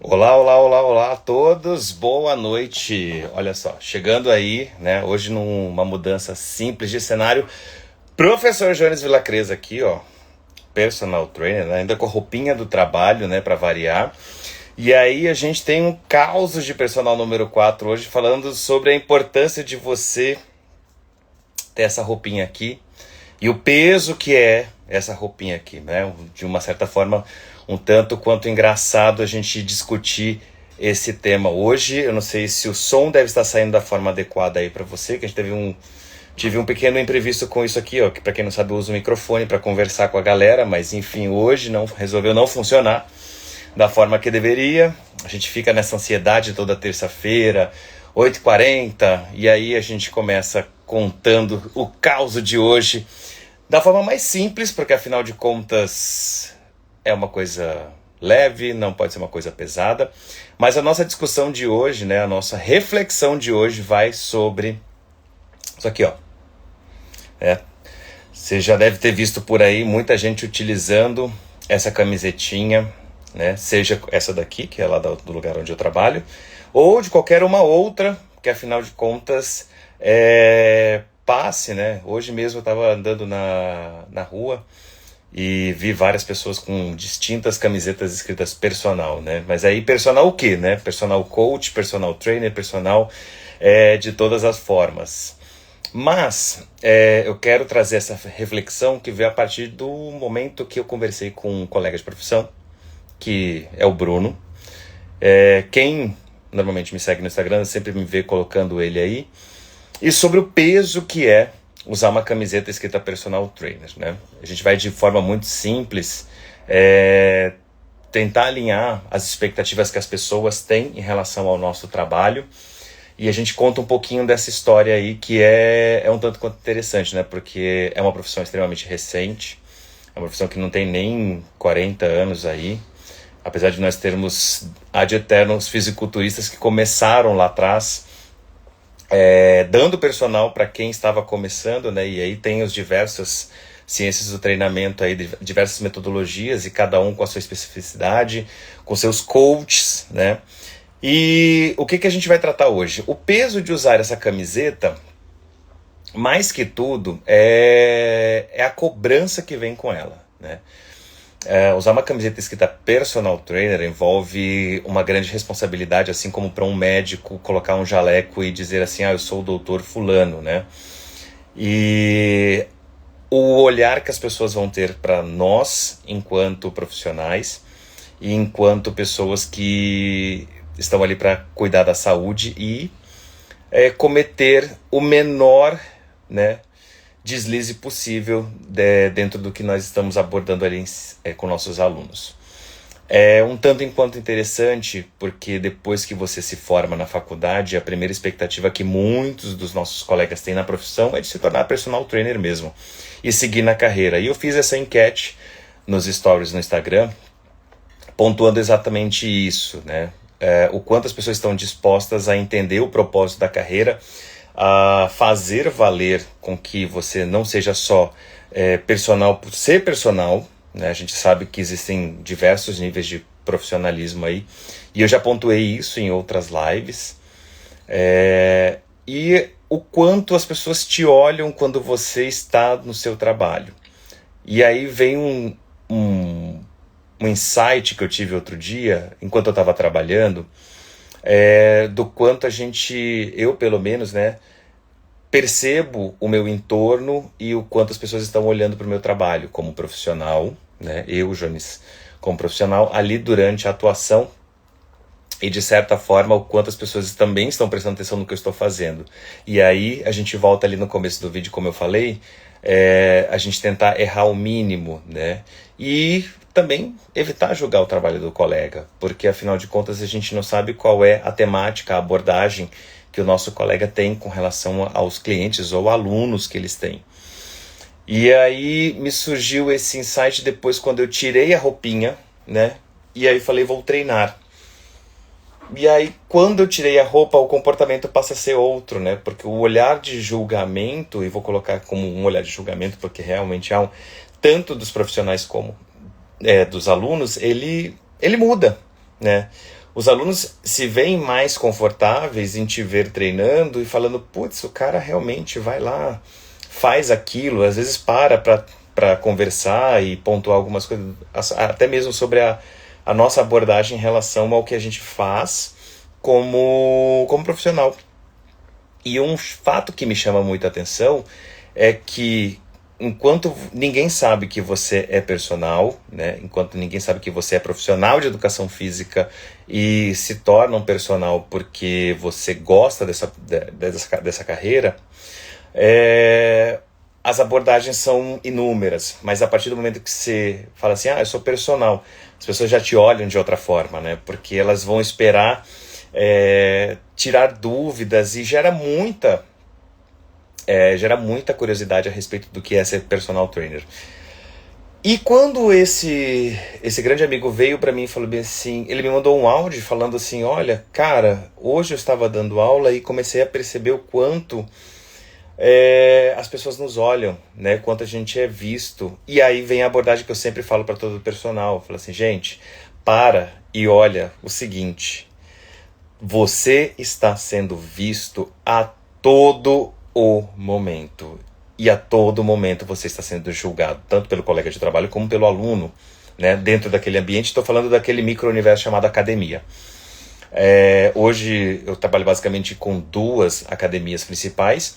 Olá, olá, olá, olá a todos, boa noite. Olha só, chegando aí, né, hoje numa mudança simples de cenário, professor Jones Vilacrez aqui, ó, personal trainer, né, ainda com a roupinha do trabalho, né, para variar. E aí a gente tem um caos de personal número 4 hoje falando sobre a importância de você ter essa roupinha aqui e o peso que é essa roupinha aqui, né? De uma certa forma, um tanto quanto engraçado a gente discutir esse tema hoje. Eu não sei se o som deve estar saindo da forma adequada aí para você, que a gente tive um pequeno imprevisto com isso aqui, ó, que para quem não sabe eu uso o microfone para conversar com a galera, mas enfim, hoje não resolveu não funcionar da forma que deveria. A gente fica nessa ansiedade toda terça-feira, 8h40, e aí a gente começa contando o caos de hoje da forma mais simples, porque afinal de contas é uma coisa leve, não pode ser uma coisa pesada. Mas a nossa discussão de hoje, né, a nossa reflexão de hoje vai sobre isso aqui, ó. Você já deve ter visto por aí muita gente utilizando essa camisetinha, né? Seja essa daqui, que é lá do lugar onde eu trabalho, ou de qualquer uma outra, que afinal de contas passe, né? Hoje mesmo eu estava andando na rua e vi várias pessoas com distintas camisetas escritas personal, né? Mas aí personal o quê, né? Personal coach, personal trainer, personal de todas as formas. Mas eu quero trazer essa reflexão que veio a partir do momento que eu conversei com um colega de profissão, que é o Bruno. Quem normalmente me segue no Instagram sempre me vê colocando ele aí. E sobre o peso que é usar uma camiseta escrita personal trainer, né? A gente vai de forma muito simples tentar alinhar as expectativas que as pessoas têm em relação ao nosso trabalho. E a gente conta um pouquinho dessa história aí, que é um tanto quanto interessante, né? Porque é uma profissão extremamente recente, é uma profissão que não tem nem 40 anos aí, apesar de nós termos ad eternos fisiculturistas que começaram lá atrás, dando personal para quem estava começando, né? E aí tem as diversas ciências do treinamento aí, diversas metodologias, e cada um com a sua especificidade, com seus coaches, né? E o que a gente vai tratar hoje? O peso de usar essa camiseta, mais que tudo, é a cobrança que vem com ela, né? Usar uma camiseta escrita personal trainer envolve uma grande responsabilidade, assim como para um médico colocar um jaleco e dizer assim, eu sou o doutor fulano, né? E o olhar que as pessoas vão ter para nós, enquanto profissionais, e enquanto pessoas que estão ali para cuidar da saúde e cometer o menor, né, deslize possível dentro do que nós estamos abordando ali com nossos alunos. É um tanto enquanto interessante, porque depois que você se forma na faculdade, a primeira expectativa que muitos dos nossos colegas têm na profissão é de se tornar personal trainer mesmo e seguir na carreira. E eu fiz essa enquete nos stories no Instagram, pontuando exatamente isso, né? O quanto as pessoas estão dispostas a entender o propósito da carreira, a fazer valer com que você não seja só personal por ser personal, né? A gente sabe que existem diversos níveis de profissionalismo aí, e eu já pontuei isso em outras lives, e o quanto as pessoas te olham quando você está no seu trabalho. E aí vem um insight que eu tive outro dia, enquanto eu estava trabalhando, do quanto eu pelo menos, né, percebo o meu entorno e o quanto as pessoas estão olhando para o meu trabalho como profissional, né, eu, Jones, como profissional, ali durante a atuação, e de certa forma o quanto as pessoas também estão prestando atenção no que eu estou fazendo. E aí a gente volta ali no começo do vídeo, como eu falei, a gente tentar errar o mínimo, né? E também evitar julgar o trabalho do colega, porque afinal de contas a gente não sabe qual é a temática, a abordagem que o nosso colega tem com relação aos clientes ou alunos que eles têm. E aí me surgiu esse insight depois quando eu tirei a roupinha, né? E aí falei, vou treinar. E aí, quando eu tirei a roupa, o comportamento passa a ser outro, né? Porque o olhar de julgamento, e vou colocar como um olhar de julgamento, porque realmente há tanto dos profissionais como dos alunos, ele muda, né? os alunos se veem mais confortáveis em te ver treinando e falando, putz, o cara realmente vai lá, faz aquilo, às vezes para conversar e pontuar algumas coisas, até mesmo sobre a nossa abordagem em relação ao que a gente faz como profissional. E um fato que me chama muita atenção é que enquanto ninguém sabe que você é personal, né, enquanto ninguém sabe que você é profissional de educação física e se torna um personal porque você gosta dessa carreira, as abordagens são inúmeras, mas a partir do momento que você fala assim, eu sou personal, as pessoas já te olham de outra forma, né, porque elas vão esperar tirar dúvidas e gera muita curiosidade a respeito do que é ser personal trainer. E quando esse grande amigo veio para mim e falou bem assim, ele me mandou um áudio falando assim, olha, cara, hoje eu estava dando aula e comecei a perceber o quanto as pessoas nos olham, né, quanto a gente é visto. E aí vem a abordagem que eu sempre falo para todo o personal, eu falo assim, gente, para e olha o seguinte, você está sendo visto a todo o momento. E a todo momento você está sendo julgado, tanto pelo colega de trabalho como pelo aluno, né? Dentro daquele ambiente, estou falando daquele micro-universo chamado academia. Hoje eu trabalho basicamente com 2 academias principais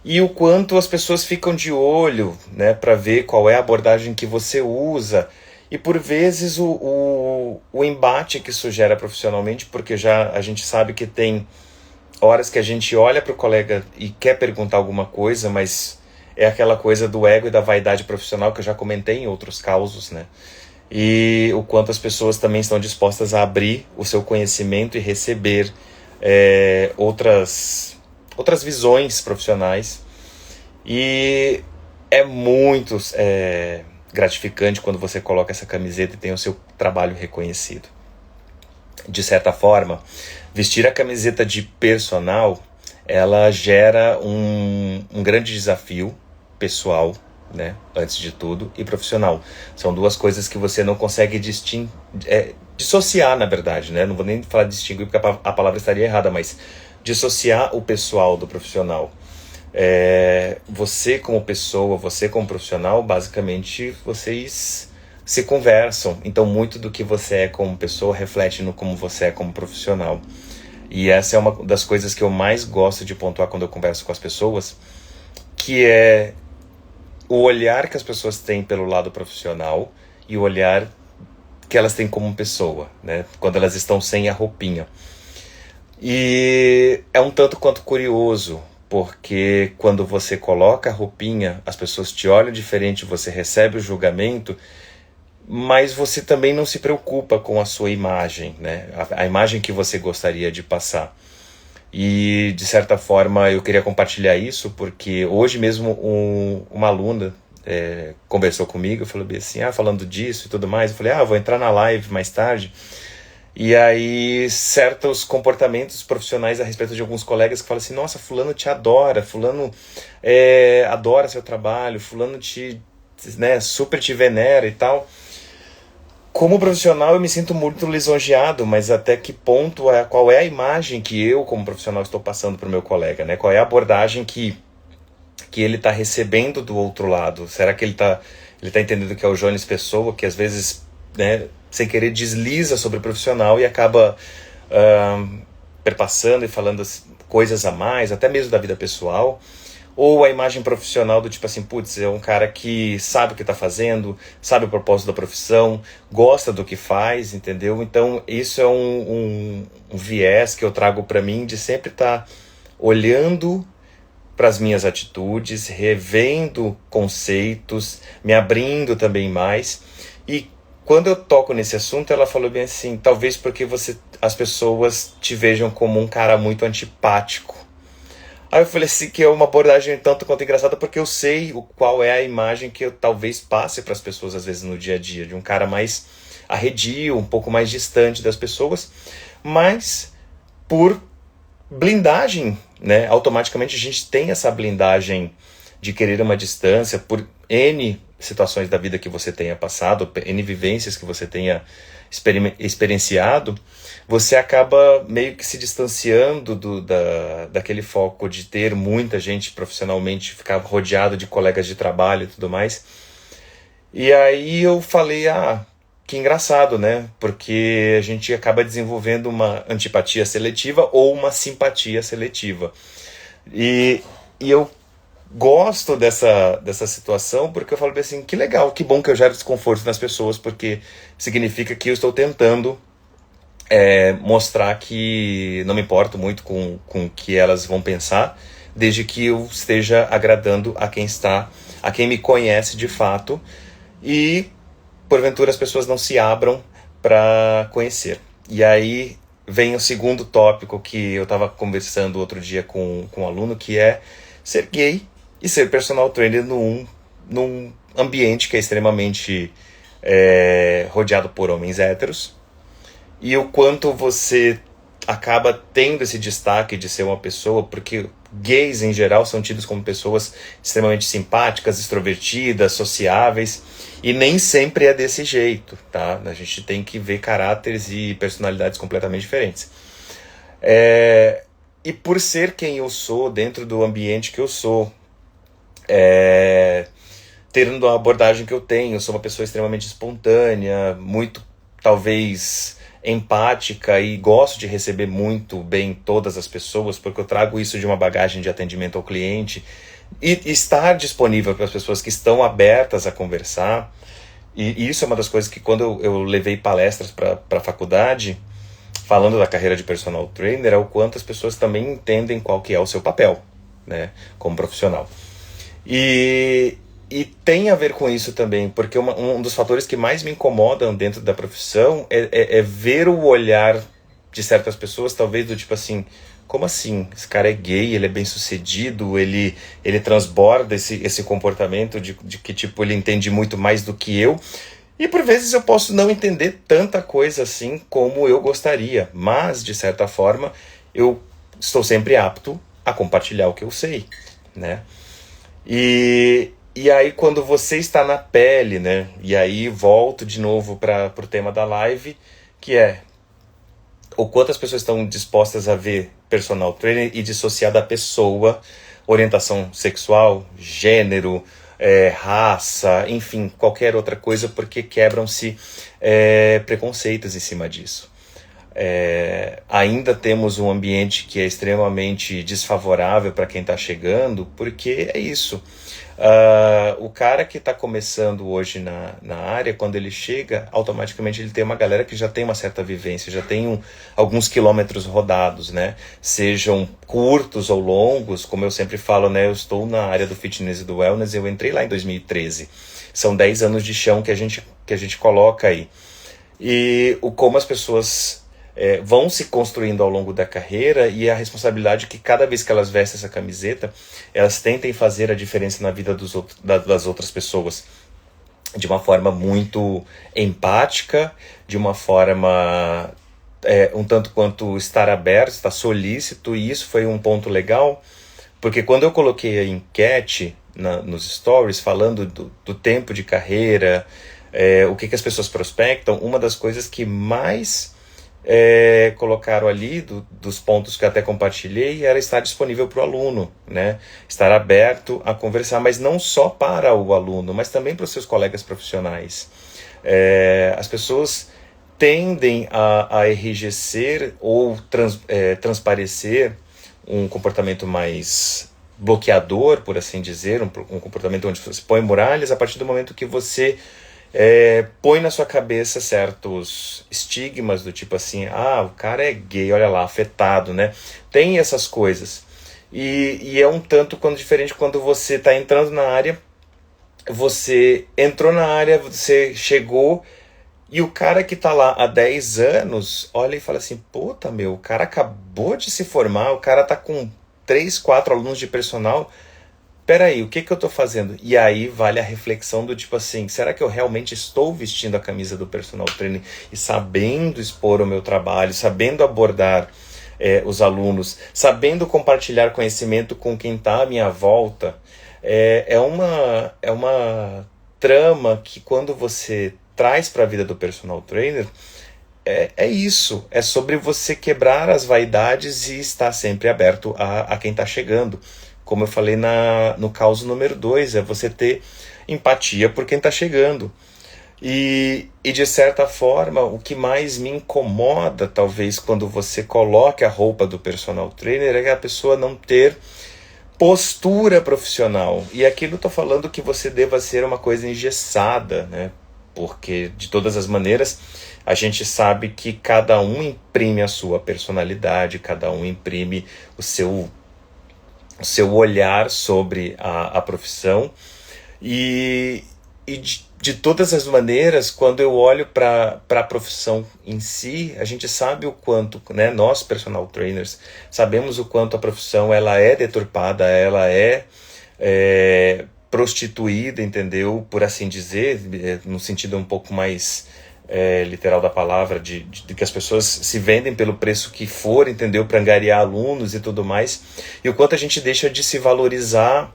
e o quanto as pessoas ficam de olho, né, para ver qual é a abordagem que você usa. E por vezes o embate que isso gera profissionalmente, porque já a gente sabe que tem horas que a gente olha para o colega e quer perguntar alguma coisa, mas é aquela coisa do ego e da vaidade profissional que eu já comentei em outros causos, né? E o quanto as pessoas também estão dispostas a abrir o seu conhecimento e receber outras visões profissionais. E é muito gratificante quando você coloca essa camiseta e tem o seu trabalho reconhecido. De certa forma, vestir a camiseta de personal, ela gera um grande desafio pessoal, né, antes de tudo, e profissional. São 2 coisas que você não consegue dissociar, na verdade, né? Não vou nem falar distinguir porque a palavra estaria errada, mas dissociar o pessoal do profissional. Você como pessoa, você como profissional, basicamente vocês se conversam, então muito do que você é como pessoa reflete no como você é como profissional. E essa é uma das coisas que eu mais gosto de pontuar quando eu converso com as pessoas, que é o olhar que as pessoas têm pelo lado profissional e o olhar que elas têm como pessoa, né, quando elas estão sem a roupinha. E é um tanto quanto curioso, porque quando você coloca a roupinha, as pessoas te olham diferente, você recebe o julgamento, mas você também não se preocupa com a sua imagem, né? A imagem que você gostaria de passar. E, de certa forma, eu queria compartilhar isso, porque hoje mesmo uma aluna conversou comigo, falou assim, falando disso e tudo mais, eu falei, vou entrar na live mais tarde. E aí, certos comportamentos profissionais a respeito de alguns colegas que falam assim, nossa, fulano te adora, fulano adora seu trabalho, fulano super te venera e tal. Como profissional eu me sinto muito lisonjeado, mas até que ponto, qual é a imagem que eu como profissional estou passando para o meu colega, né? Qual é a abordagem que ele está recebendo do outro lado? Será que ele tá entendendo que é o Jones Pessoa, que às vezes, né, sem querer desliza sobre o profissional e acaba perpassando e falando coisas a mais, até mesmo da vida pessoal? Ou a imagem profissional do tipo assim, putz, é um cara que sabe o que está fazendo, sabe o propósito da profissão, gosta do que faz, entendeu? Então isso é um viés que eu trago para mim de sempre estar olhando para as minhas atitudes, revendo conceitos, me abrindo também mais. E quando eu toco nesse assunto, ela falou bem assim, talvez porque as pessoas te vejam como um cara muito antipático. Aí eu falei assim, que é uma abordagem tanto quanto engraçada, porque eu sei qual é a imagem que eu talvez passe para as pessoas, às vezes, no dia a dia, de um cara mais arredio, um pouco mais distante das pessoas, mas por blindagem, né? Automaticamente a gente tem essa blindagem de querer uma distância, por N situações da vida que você tenha passado, N vivências que você tenha experienciado, você acaba meio que se distanciando daquele foco de ter muita gente profissionalmente, ficar rodeado de colegas de trabalho e tudo mais. E aí eu falei, que engraçado, né? Porque a gente acaba desenvolvendo uma antipatia seletiva ou uma simpatia seletiva. E, e eu gosto dessa situação porque eu falo assim, que legal, que bom que eu gero desconforto nas pessoas, porque significa que eu estou tentando mostrar que não me importo muito com o que elas vão pensar, desde que eu esteja agradando a quem me conhece de fato, e porventura as pessoas não se abram para conhecer. E aí vem o segundo tópico que eu estava conversando outro dia com um aluno, que é ser gay e ser personal trainer num ambiente que é extremamente rodeado por homens héteros, e o quanto você acaba tendo esse destaque de ser uma pessoa, porque gays em geral são tidos como pessoas extremamente simpáticas, extrovertidas, sociáveis, e nem sempre é desse jeito, tá? A gente tem que ver caráteres e personalidades completamente diferentes. E por ser quem eu sou, dentro do ambiente que eu sou, tendo a abordagem que eu tenho, eu sou uma pessoa extremamente espontânea, muito, talvez, empática, e gosto de receber muito bem todas as pessoas, porque eu trago isso de uma bagagem de atendimento ao cliente, e estar disponível para as pessoas que estão abertas a conversar. E isso é uma das coisas que, quando eu levei palestras para a faculdade, falando da carreira de personal trainer, é o quanto as pessoas também entendem qual que é o seu papel, né, como profissional. E tem a ver com isso também, porque um dos fatores que mais me incomodam dentro da profissão é ver o olhar de certas pessoas, talvez do tipo assim, como assim? Esse cara é gay, ele é bem sucedido, ele transborda esse comportamento de que tipo, ele entende muito mais do que eu. E por vezes eu posso não entender tanta coisa assim como eu gostaria, mas de certa forma eu estou sempre apto a compartilhar o que eu sei, né? E aí quando você está na pele, né? E aí volto de novo para o tema da live, que é o quanto as pessoas estão dispostas a ver personal trainer e dissociar da pessoa, orientação sexual, gênero, raça, enfim, qualquer outra coisa, porque quebram-se preconceitos em cima disso. Ainda temos um ambiente que é extremamente desfavorável para quem está chegando, porque é isso. O cara que está começando hoje na área, quando ele chega, automaticamente ele tem uma galera que já tem uma certa vivência, já tem alguns quilômetros rodados, né? Sejam curtos ou longos, como eu sempre falo, né? Eu estou na área do fitness e do wellness, eu entrei lá em 2013. São 10 anos de chão que a gente coloca aí. E como as pessoas vão se construindo ao longo da carreira, e a responsabilidade que cada vez que elas vestem essa camiseta, elas tentem fazer a diferença na vida das outras pessoas, de uma forma muito empática, de uma forma um tanto quanto estar aberto, estar solícito. E isso foi um ponto legal, porque quando eu coloquei a enquete nos stories, falando do tempo de carreira, o que as pessoas prospectam, uma das coisas que mais colocaram ali, dos pontos que eu até compartilhei, era estar disponível para o aluno, né? Estar aberto a conversar, mas não só para o aluno, mas também para os seus colegas profissionais. As pessoas tendem a enrijecer ou transparecer um comportamento mais bloqueador, por assim dizer, um comportamento onde você põe muralhas a partir do momento que você põe na sua cabeça certos estigmas do tipo assim, o cara é gay, olha lá, afetado, né? Tem essas coisas. E é um tanto quanto diferente quando você está entrando na área, você entrou na área, você chegou, e o cara que está lá há 10 anos olha e fala assim, puta meu, o cara acabou de se formar, o cara tá com 3, 4 alunos de personal. Peraí, o que eu estou fazendo? E aí vale a reflexão do tipo assim, será que eu realmente estou vestindo a camisa do personal trainer e sabendo expor o meu trabalho, sabendo abordar os alunos, sabendo compartilhar conhecimento com quem está à minha volta? É uma trama que quando você traz para a vida do personal trainer, é isso, é sobre você quebrar as vaidades e estar sempre aberto a quem está chegando. Como eu falei no caso número 2, é você ter empatia por quem está chegando. E de certa forma, o que mais me incomoda, talvez, quando você coloca a roupa do personal trainer, é que a pessoa não ter postura profissional. E aqui não estou falando que você deva ser uma coisa engessada, né? Porque, de todas as maneiras, a gente sabe que cada um imprime a sua personalidade, cada um imprime o seu olhar sobre a profissão. E de todas as maneiras, quando eu olho para a profissão em si, a gente sabe o quanto, né, nós personal trainers, sabemos o quanto a profissão ela é deturpada, ela é prostituída, entendeu? Por assim dizer, no sentido um pouco mais literal da palavra, de que as pessoas se vendem pelo preço que for, entendeu? Para angariar alunos e tudo mais. E o quanto a gente deixa de se valorizar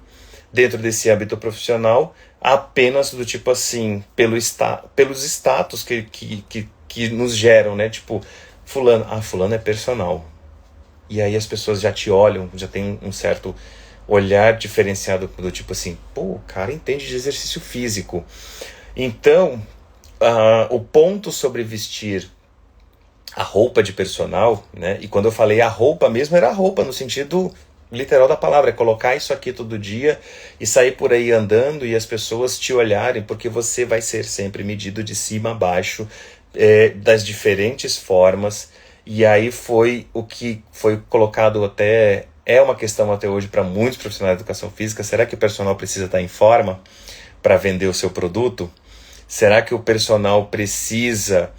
dentro desse âmbito profissional, apenas do tipo assim, pelos status que nos geram, né? Tipo, fulano é personal. E aí as pessoas já te olham, já tem um certo olhar diferenciado do tipo assim, pô, o cara entende de exercício físico. Então, o ponto sobre vestir a roupa de personal, né? E quando eu falei a roupa mesmo, era a roupa no sentido literal da palavra, é colocar isso aqui todo dia e sair por aí andando e as pessoas te olharem, porque você vai ser sempre medido de cima a baixo, das diferentes formas. E aí foi o que foi colocado até, é uma questão até hoje para muitos profissionais de educação física. Será que o personal precisa estar em forma para vender o seu produto? Será que o personal precisa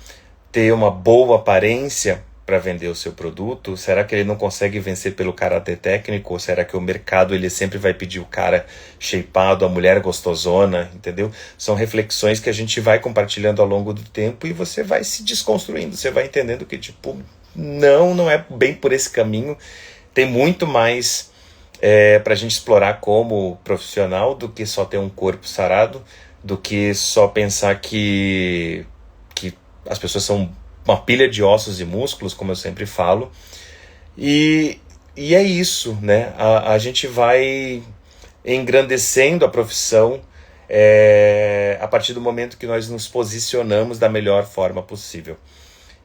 ter uma boa aparência para vender o seu produto? Será que ele não consegue vencer pelo caráter técnico? Ou será que o mercado ele sempre vai pedir o cara shapeado, a mulher gostosona, entendeu? São reflexões que a gente vai compartilhando ao longo do tempo e você vai se desconstruindo, você vai entendendo que tipo, não é bem por esse caminho, tem muito mais para a gente explorar como profissional do que só ter um corpo sarado, do que só pensar que as pessoas são uma pilha de ossos e músculos, como eu sempre falo. E é isso, né? A gente vai engrandecendo a profissão a partir do momento que nós nos posicionamos da melhor forma possível.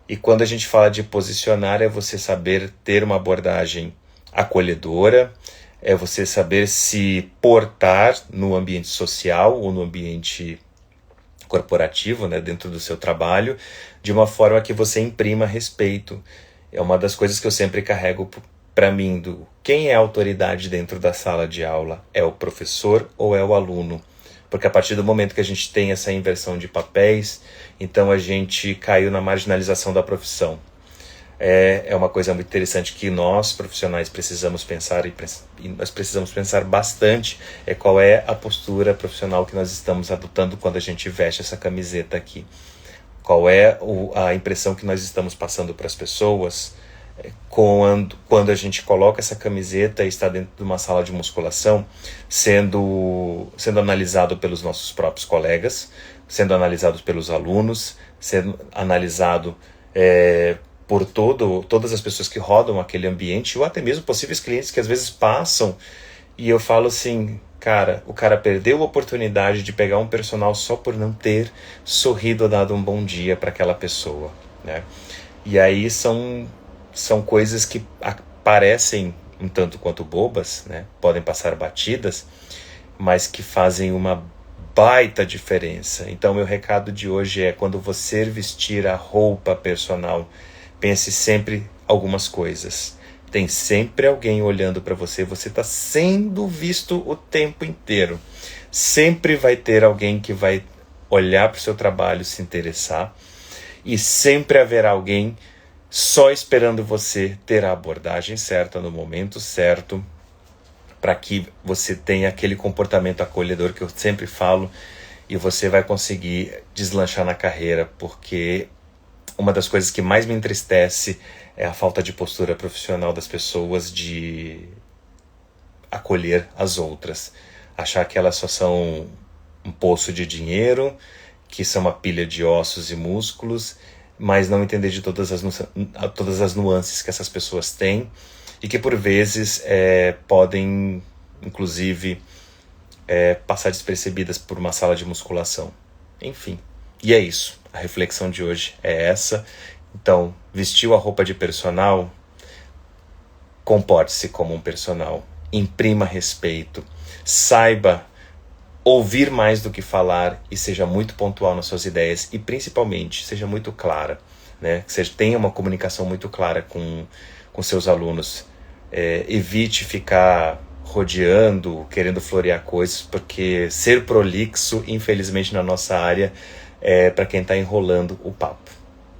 E quando a gente fala de posicionar, é você saber ter uma abordagem acolhedora, é você saber se portar no ambiente social ou no ambiente corporativo, né, dentro do seu trabalho, de uma forma que você imprima respeito. É uma das coisas que eu sempre carrego para mim, quem é a autoridade dentro da sala de aula? É o professor ou é o aluno? Porque a partir do momento que a gente tem essa inversão de papéis, então a gente caiu na marginalização da profissão. É uma coisa muito interessante que nós, profissionais, precisamos pensar, e nós precisamos pensar bastante, qual é a postura profissional que nós estamos adotando quando a gente veste essa camiseta aqui. Qual é a impressão que nós estamos passando para as pessoas quando a gente coloca essa camiseta e está dentro de uma sala de musculação, sendo analisado pelos nossos próprios colegas, sendo analisado pelos alunos, sendo analisado por todas as pessoas que rodam aquele ambiente, ou até mesmo possíveis clientes que às vezes passam, e eu falo assim, cara, o cara perdeu a oportunidade de pegar um personal só por não ter sorrido ou dado um bom dia para aquela pessoa, né? E aí são coisas que parecem um tanto quanto bobas, né? Podem passar batidas, mas que fazem uma baita diferença. Então meu recado de hoje é: quando você vestir a roupa personal, pense sempre algumas coisas. Tem sempre alguém olhando para você, você está sendo visto o tempo inteiro. Sempre vai ter alguém que vai olhar para o seu trabalho, se interessar, e sempre haverá alguém só esperando você ter a abordagem certa, no momento certo, para que você tenha aquele comportamento acolhedor que eu sempre falo, e você vai conseguir deslanchar na carreira, porque uma das coisas que mais me entristece é a falta de postura profissional das pessoas de acolher as outras. Achar que elas só são um poço de dinheiro, que são uma pilha de ossos e músculos, mas não entender de todas as nuances que essas pessoas têm e que por vezes podem, inclusive, passar despercebidas por uma sala de musculação. Enfim, e é isso. A reflexão de hoje é essa. Então, vestiu a roupa de personal, comporte-se como um personal, imprima respeito, saiba ouvir mais do que falar e seja muito pontual nas suas ideias e principalmente seja muito clara, né? Que você tenha uma comunicação muito clara com seus alunos. Evite ficar rodeando, querendo florear coisas, porque ser prolixo, infelizmente na nossa área, é para quem está enrolando o papo.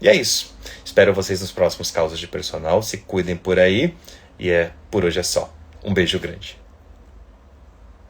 E é isso. Espero vocês nos próximos Causas de Personal. Se cuidem por aí. E por hoje é só. Um beijo grande.